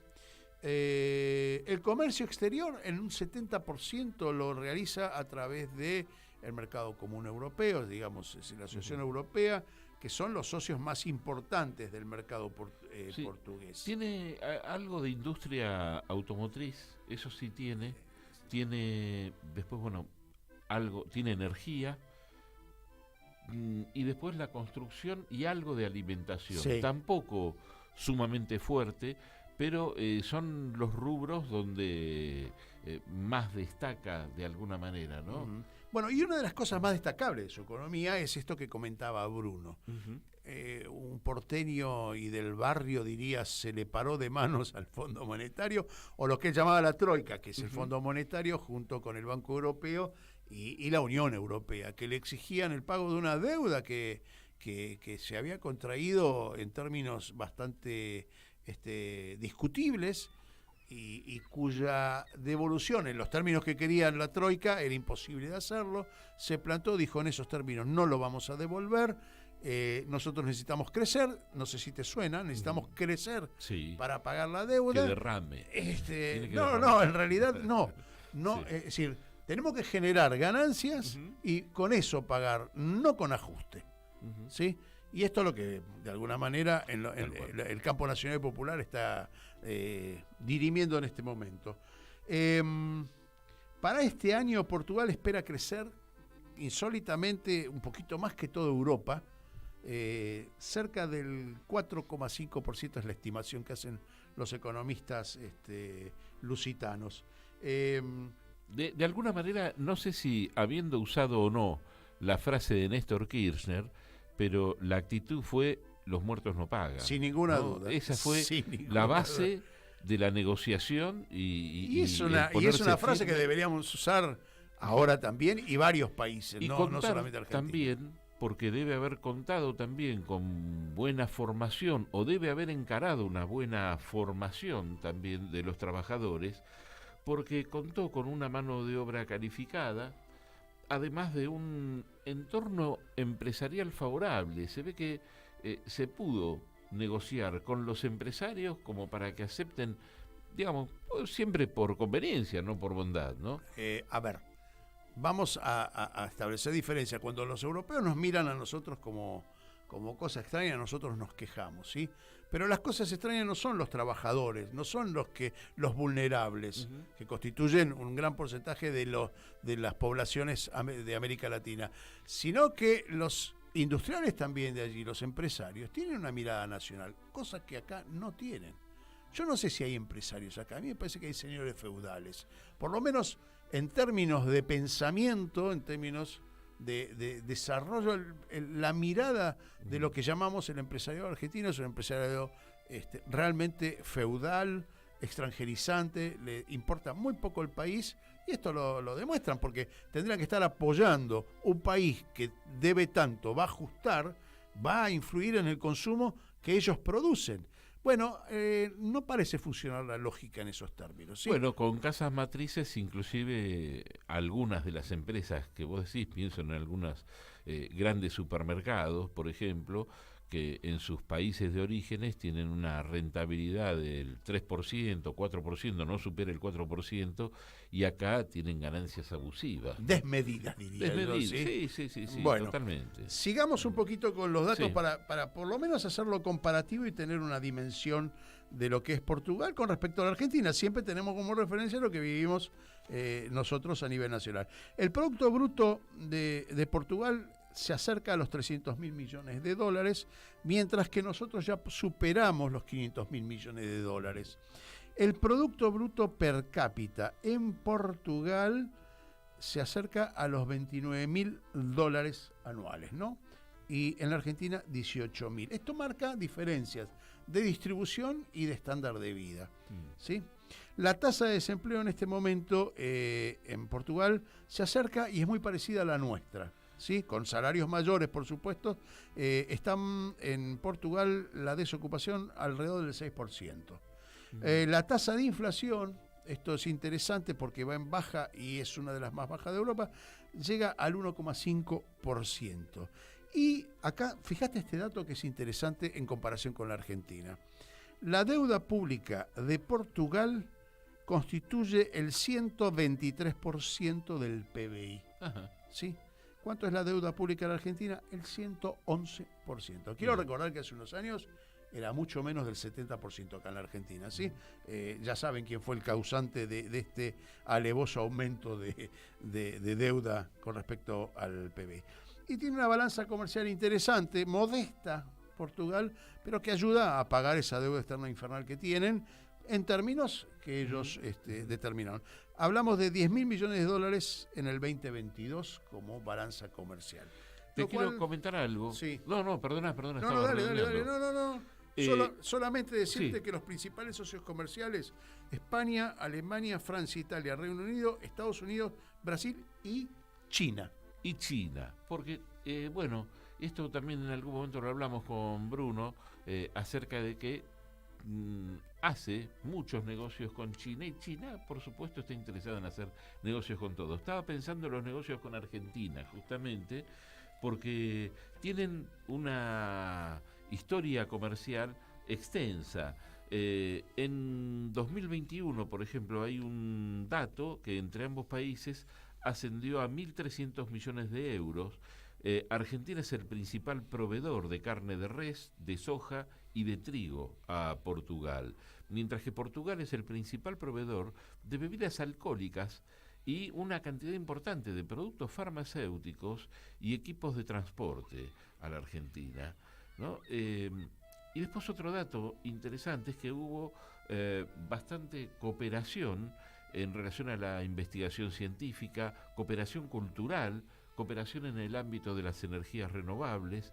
El comercio exterior en un 70% lo realiza a través del mercado común europeo, digamos, es la Asociación Europea, que son los socios más importantes del mercado portugués. Tiene algo de industria automotriz, eso sí tiene. Tiene después, tiene energía, y después la construcción y algo de alimentación. Sí. Tampoco sumamente fuerte, pero son los rubros donde más destaca de alguna manera, ¿no? Bueno, y una de las cosas más destacables de su economía es esto que comentaba Bruno. Un porteño y del barrio, diría, se le paró de manos al Fondo Monetario, o lo que él llamaba la Troika, que es el Fondo Monetario junto con el Banco Europeo y la Unión Europea, que le exigían el pago de una deuda que se había contraído en términos bastante discutibles, y cuya devolución en los términos que querían la Troika era imposible de hacerlo. Se plantó, dijo: en esos términos no lo vamos a devolver, nosotros necesitamos crecer, no sé si te suena, necesitamos crecer para pagar la deuda. Que derrame. No, en realidad no. Es decir, tenemos que generar ganancias y con eso pagar, no con ajuste. ¿Sí? Y esto es lo que, de alguna manera, el campo nacional y popular está dirimiendo en este momento. Para este año, Portugal espera crecer insólitamente un poquito más que toda Europa. Cerca del 4,5% es la estimación que hacen los economistas lusitanos. De alguna manera, no sé si habiendo usado o no la frase de Néstor Kirchner, pero la actitud fue: los muertos no pagan. Sin ninguna duda. Esa fue la base de la negociación y es una frase que deberíamos usar ahora también, y varios países, y no solamente Argentina. También, porque debe haber contado también con buena formación, o debe haber encarado una buena formación también de los trabajadores, porque contó con una mano de obra calificada, además de un entorno empresarial favorable. Se ve que se pudo negociar con los empresarios como para que acepten, digamos, siempre por conveniencia, no por bondad, ¿no? A ver, vamos a establecer diferencia. Cuando los europeos nos miran a nosotros como cosa extraña, nosotros nos quejamos, ¿sí? Pero las cosas extrañas no son los trabajadores, no son los vulnerables, que constituyen un gran porcentaje de las poblaciones de América Latina, sino que los industriales también de allí, los empresarios, tienen una mirada nacional, cosa que acá no tienen. Yo no sé si hay empresarios acá, a mí me parece que hay señores feudales, por lo menos en términos de pensamiento, en términos de desarrollo. La mirada de lo que llamamos el empresariado argentino es un empresariado realmente feudal, extranjerizante, le importa muy poco el país, y esto lo demuestran, porque tendrían que estar apoyando un país que debe tanto, va a ajustar, va a influir en el consumo que ellos producen. Bueno, no parece funcionar la lógica en esos términos, ¿sí? Bueno, con casas matrices, inclusive algunas de las empresas que vos decís, pienso en algunos grandes supermercados, por ejemplo, que en sus países de orígenes tienen una rentabilidad del 3%, 4%, no supera el 4%, y acá tienen ganancias abusivas. Desmedidas, diría yo, ¿sí? Sí, bueno, totalmente. Sigamos un poquito con los datos para por lo menos hacerlo comparativo y tener una dimensión de lo que es Portugal con respecto a la Argentina. Siempre tenemos como referencia lo que vivimos nosotros a nivel nacional. El Producto Bruto de Portugal se acerca a los 300.000 millones de dólares, mientras que nosotros ya superamos los 500.000 millones de dólares. El Producto Bruto Per Cápita en Portugal se acerca a los $29.000 anuales, ¿no? Y en la Argentina 18.000. Esto marca diferencias de distribución y de estándar de vida, ¿sí? La tasa de desempleo en este momento en Portugal se acerca y es muy parecida a la nuestra, ¿sí? Con salarios mayores, por supuesto. Están en Portugal la desocupación alrededor del 6%. La tasa de inflación, esto es interesante porque va en baja y es una de las más bajas de Europa, llega al 1,5%. Y acá, fíjate este dato que es interesante en comparación con la Argentina. La deuda pública de Portugal constituye el 123% del PBI. Ajá. ¿Sí? ¿Cuánto es la deuda pública de la Argentina? El 111%. Quiero recordar que hace unos años era mucho menos del 70% acá en la Argentina, ¿sí? Ya saben quién fue el causante de este alevoso aumento de deuda con respecto al PBI. Y tiene una balanza comercial interesante, modesta Portugal, pero que ayuda a pagar esa deuda externa infernal que tienen en términos que ellos determinaron. Hablamos de $10.000 millones en el 2022 como balanza comercial. Te quiero comentar algo. Sí. No, perdona. No, dale. No. Solamente decirte que los principales socios comerciales, España, Alemania, Francia, Italia, Reino Unido, Estados Unidos, Brasil y China. Porque, esto también en algún momento lo hablamos con Bruno, acerca de que hace muchos negocios con China, y China, por supuesto, está interesada en hacer negocios con todo. Estaba pensando en los negocios con Argentina, justamente, porque tienen una historia comercial extensa. En 2021, por ejemplo, hay un dato que entre ambos países ascendió a 1.300 millones de euros. Argentina es el principal proveedor de carne de res, de soja y de trigo a Portugal, mientras que Portugal es el principal proveedor de bebidas alcohólicas y una cantidad importante de productos farmacéuticos y equipos de transporte a la Argentina, ¿no? Y después otro dato interesante es que hubo bastante cooperación en relación a la investigación científica, cooperación cultural, cooperación en el ámbito de las energías renovables.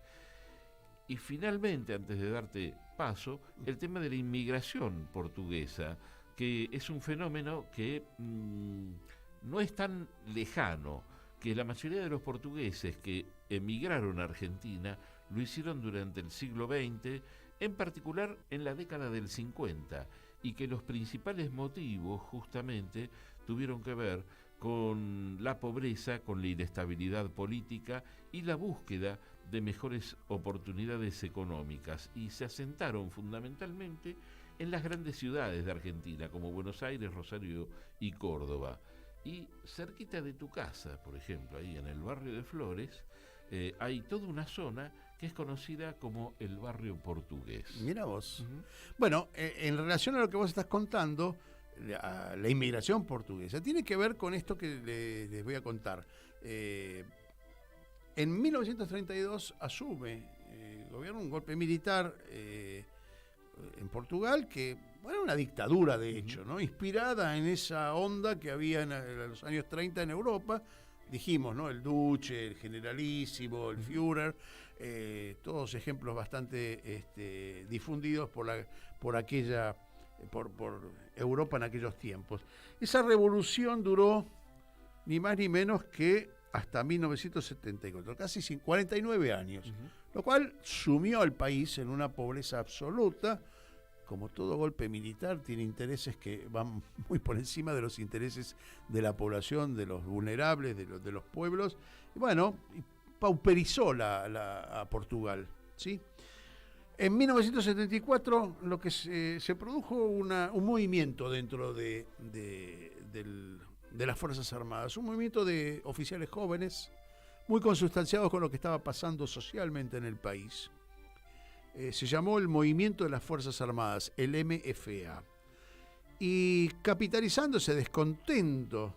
Y finalmente, antes de darte paso, el tema de la inmigración portuguesa, que es un fenómeno que no es tan lejano, que la mayoría de los portugueses que emigraron a Argentina lo hicieron durante el siglo XX, en particular en la década del 50, y que los principales motivos justamente tuvieron que ver con la pobreza, con la inestabilidad política y la búsqueda de mejores oportunidades económicas, y se asentaron fundamentalmente en las grandes ciudades de Argentina, como Buenos Aires, Rosario y Córdoba. Y cerquita de tu casa, por ejemplo, ahí en el barrio de Flores, hay toda una zona que es conocida como el barrio portugués. Mira vos. Bueno, en relación a lo que vos estás contando, la inmigración portuguesa tiene que ver con esto que les voy a contar. En 1932 asume el gobierno un golpe militar en Portugal, que era una dictadura de hecho, ¿no? Inspirada en esa onda que había en los años 30 en Europa. Dijimos, ¿no? El Duce, el Generalísimo, el Führer, todos ejemplos bastante difundidos por Europa en aquellos tiempos. Esa revolución duró ni más ni menos que hasta 1974, casi 49 años, lo cual sumió al país en una pobreza absoluta. Como todo golpe militar, tiene intereses que van muy por encima de los intereses de la población, de los vulnerables, de los pueblos. Y bueno, pauperizó a Portugal, ¿sí? En 1974 lo que se produjo un movimiento dentro de las Fuerzas Armadas, un movimiento de oficiales jóvenes, muy consustanciados con lo que estaba pasando socialmente en el país. Se llamó el Movimiento de las Fuerzas Armadas, el MFA. Y capitalizando ese descontento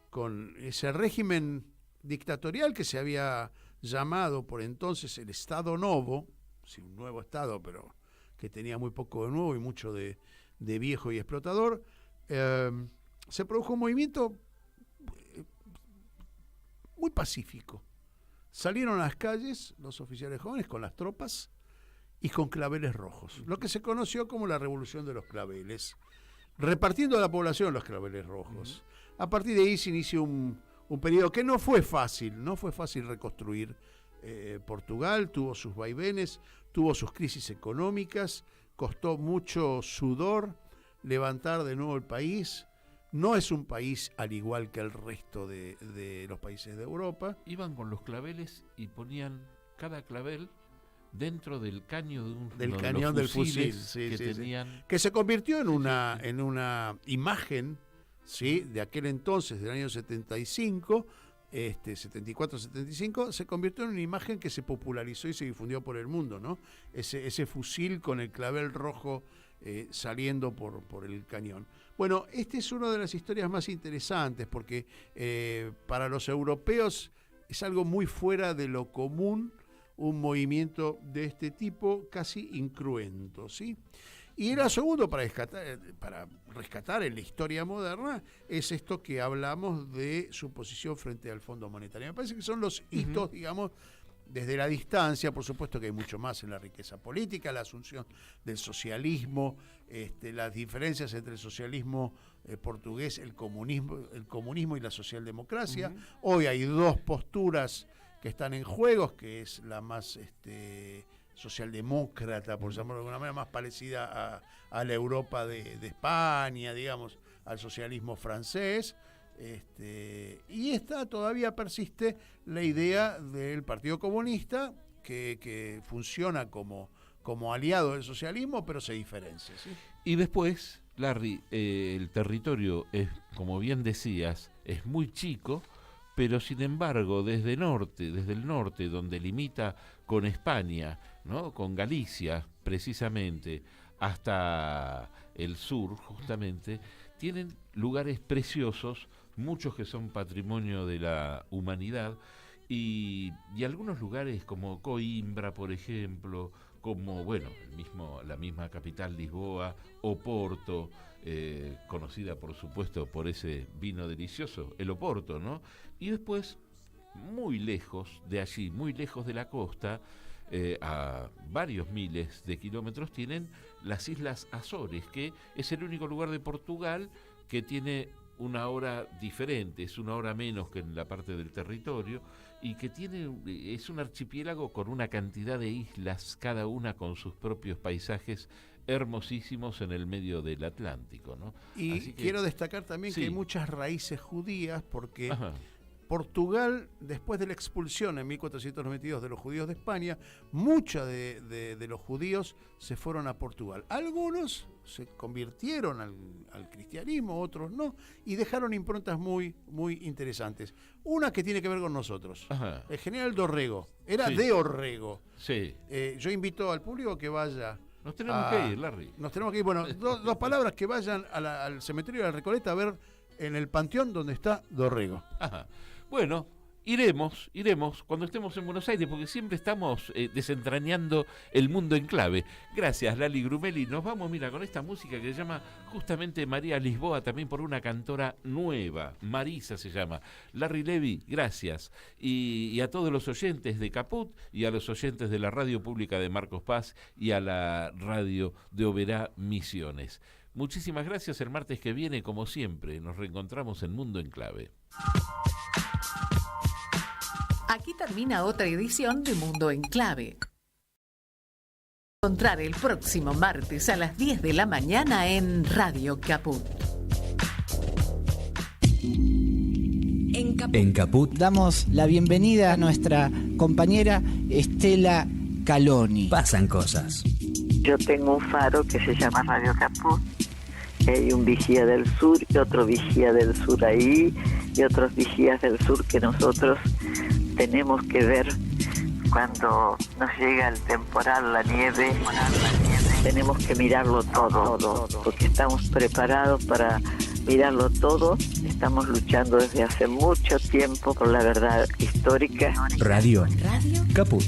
con ese régimen dictatorial que se había llamado por entonces el Estado Novo, sí, un nuevo Estado, pero que tenía muy poco de nuevo y mucho de de viejo y explotador, se produjo un movimiento muy pacífico. Salieron a las calles los oficiales jóvenes con las tropas y con claveles rojos, lo que se conoció como la Revolución de los Claveles, repartiendo a la población los claveles rojos. A partir de ahí se inició un periodo que no fue fácil reconstruir. Portugal tuvo sus vaivenes, tuvo sus crisis económicas, costó mucho sudor levantar de nuevo el país. No es un país al igual que el resto de los países de Europa. Iban con los claveles y ponían cada clavel dentro del caño del cañón del fusil, tenían. Que se convirtió en una imagen, ¿sí?, de aquel entonces, del año 75, 74-75, se convirtió en una imagen que se popularizó y se difundió por el mundo, ¿no? Ese fusil con el clavel rojo saliendo por el cañón. Bueno, esta es una de las historias más interesantes porque para los europeos es algo muy fuera de lo común, un movimiento de este tipo casi incruento, ¿sí? Y lo segundo para rescatar en la historia moderna es esto que hablamos de su posición frente al Fondo Monetario. Me parece que son los hitos, digamos, desde la distancia. Por supuesto que hay mucho más en la riqueza política, la asunción del socialismo, las diferencias entre el socialismo portugués, el comunismo y la socialdemocracia. Hoy hay dos posturas que están en juego, que es la más socialdemócrata, por llamarlo de alguna manera, más parecida a la Europa de España, digamos, al socialismo francés. Y todavía persiste la idea del Partido Comunista, que funciona como aliado del socialismo, pero se diferencia, ¿sí? Y después, Larry, el territorio es, como bien decías, es muy chico, pero sin embargo desde el norte, donde limita con España, ¿no?, con Galicia precisamente, hasta el sur justamente, tienen lugares preciosos, muchos que son patrimonio de la humanidad, y algunos lugares como Coimbra, por ejemplo, como, bueno, la misma capital, Lisboa, Oporto, conocida por supuesto por ese vino delicioso, el Oporto, ¿no? Y después, muy lejos de allí, muy lejos de la costa, a varios miles de kilómetros, tienen las Islas Azores, que es el único lugar de Portugal que tiene una hora diferente, es una hora menos que en la parte del territorio, y que es un archipiélago con una cantidad de islas, cada una con sus propios paisajes hermosísimos en el medio del Atlántico, ¿no? Y así que, quiero destacar también que hay muchas raíces judías, porque Portugal, después de la expulsión en 1492 de los judíos de España, muchos de los judíos se fueron a Portugal. Algunos se convirtieron al cristianismo, otros no, y dejaron improntas muy, muy interesantes. Una que tiene que ver con nosotros. El general Dorrego, era de Orrego. Sí. Yo invito al público que vaya. Nos tenemos que ir, Larry. Nos tenemos que ir. Bueno, dos palabras, que vayan al cementerio de la Recoleta a ver en el panteón donde está Dorrego. Bueno, iremos cuando estemos en Buenos Aires, porque siempre estamos desentrañando el mundo en clave. Gracias, Lali Grumeli. Nos vamos, mira, con esta música que se llama justamente María Lisboa, también por una cantora nueva, Marisa se llama. Larry Levy, gracias. Y a todos los oyentes de Caput, y a los oyentes de la Radio Pública de Marcos Paz, y a la radio de Oberá Misiones. Muchísimas gracias. El martes que viene, como siempre, nos reencontramos en Mundo en Clave. Aquí termina otra edición de Mundo en Clave. Encontrar el próximo martes a las 10 de la mañana en Radio Caput. En Caput damos la bienvenida a nuestra compañera Estela Caloni. Pasan cosas. Yo tengo un faro que se llama Radio Caput. Hay un vigía del sur y otro vigía del sur ahí, y otros vigías del sur que nosotros tenemos que ver cuando nos llega el temporal, la nieve. Tenemos que mirarlo todo, porque estamos preparados para mirarlo todo. Estamos luchando desde hace mucho tiempo por la verdad histórica. Radio Caput.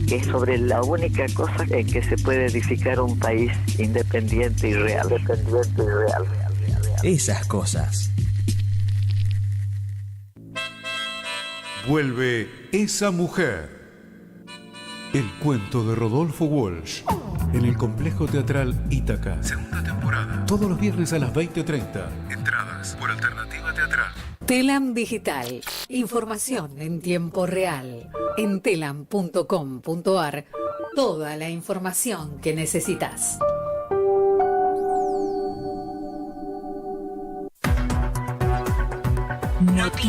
que es sobre la única cosa en que se puede edificar un país independiente y real. Esas cosas. Vuelve Esa Mujer. El cuento de Rodolfo Walsh. En el Complejo Teatral Ítaca. Segunda temporada. Todos los viernes a las 20:30. Entradas por Alternativa Teatral. Telam Digital. Información en tiempo real. En telam.com.ar. Toda la información que necesitas. Noticias.